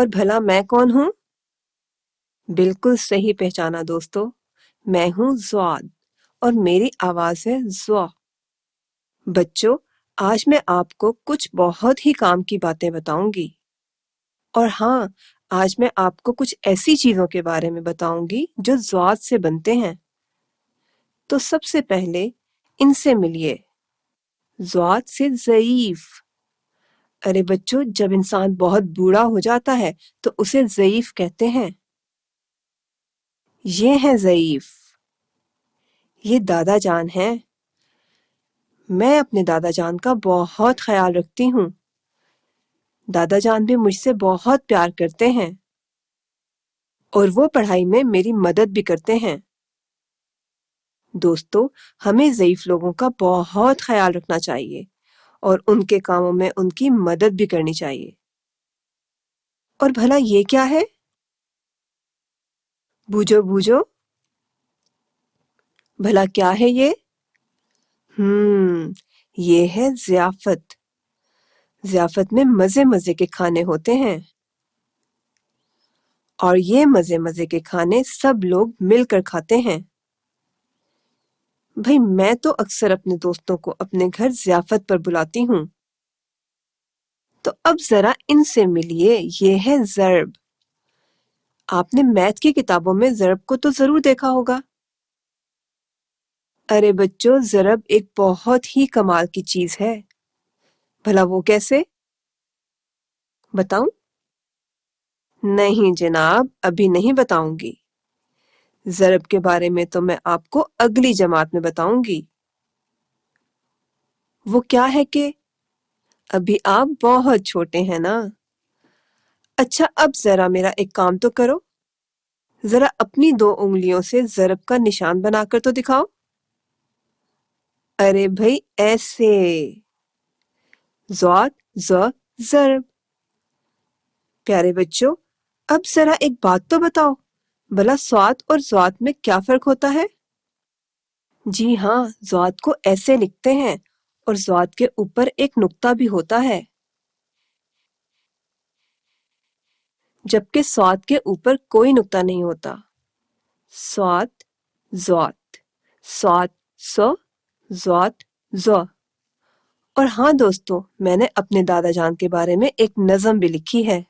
اور بھلا میں کون ہوں؟ بالکل صحیح پہچانا دوستو، میں ہوں ضاد اور میری آواز ہے ض۔ بچوں، آج میں آپ کو کچھ بہت ہی کام کی باتیں بتاؤں گی، اور ہاں، آج میں آپ کو کچھ ایسی چیزوں کے بارے میں بتاؤں گی جو ضاد سے بنتے ہیں۔ تو سب سے پہلے ان سے ملیے۔ ضاد سے ضعیف۔ ارے بچوں، جب انسان بہت بوڑھا ہو جاتا ہے تو اسے ضعیف کہتے ہیں۔ یہ ہے ضعیف۔ یہ دادا جان ہیں۔ میں اپنے دادا جان کا بہت خیال رکھتی ہوں۔ دادا جان بھی مجھ سے بہت پیار کرتے ہیں، اور وہ پڑھائی میں میری مدد بھی کرتے ہیں۔ دوستو، ہمیں ضعیف لوگوں کا بہت خیال رکھنا چاہیے اور ان کے کاموں میں ان کی مدد بھی کرنی چاہیے۔ اور بھلا یہ کیا ہے؟ بوجھو بوجھو، بھلا کیا ہے یہ؟ یہ ہے ضیافت۔ ضیافت میں مزے مزے کے کھانے ہوتے ہیں، اور یہ مزے مزے کے کھانے سب لوگ مل کر کھاتے ہیں۔ بھئی میں تو اکثر اپنے دوستوں کو اپنے گھر ضیافت پر بلاتی ہوں۔ تو اب ذرا ان سے ملیے، یہ ہے ضرب۔ آپ نے میتھ کی کتابوں میں ضرب کو تو ضرور دیکھا ہوگا۔ ارے بچوں، ضرب ایک بہت ہی کمال کی چیز ہے۔ بھلا وہ کیسے؟ بتاؤں؟ نہیں جناب، ابھی نہیں بتاؤں گی۔ ضرب کے بارے میں تو میں آپ کو اگلی جماعت میں بتاؤں گی۔ وہ کیا ہے کہ ابھی آپ بہت چھوٹے ہیں نا۔ اچھا، اب ذرا میرا ایک کام تو کرو، ذرا اپنی 2 انگلیوں سے ضرب کا نشان بنا کر تو دکھاؤ۔ ارے بھائی ایسے، ضاد ض ضرب۔ پیارے بچوں، اب ذرا ایک بات تو بتاؤ، بھلا صاد اور ضاد میں کیا فرق ہوتا ہے؟ جی ہاں، ضاد کو ایسے لکھتے ہیں اور ضاد کے اوپر ایک نقطہ بھی ہوتا ہے، جبکہ صاد کے اوپر کوئی نقطہ نہیں ہوتا۔ صاد ضاد، صاد س، ضاد ض۔ اور ہاں دوستو، میں نے اپنے دادا جان کے بارے میں ایک نظم بھی لکھی ہے۔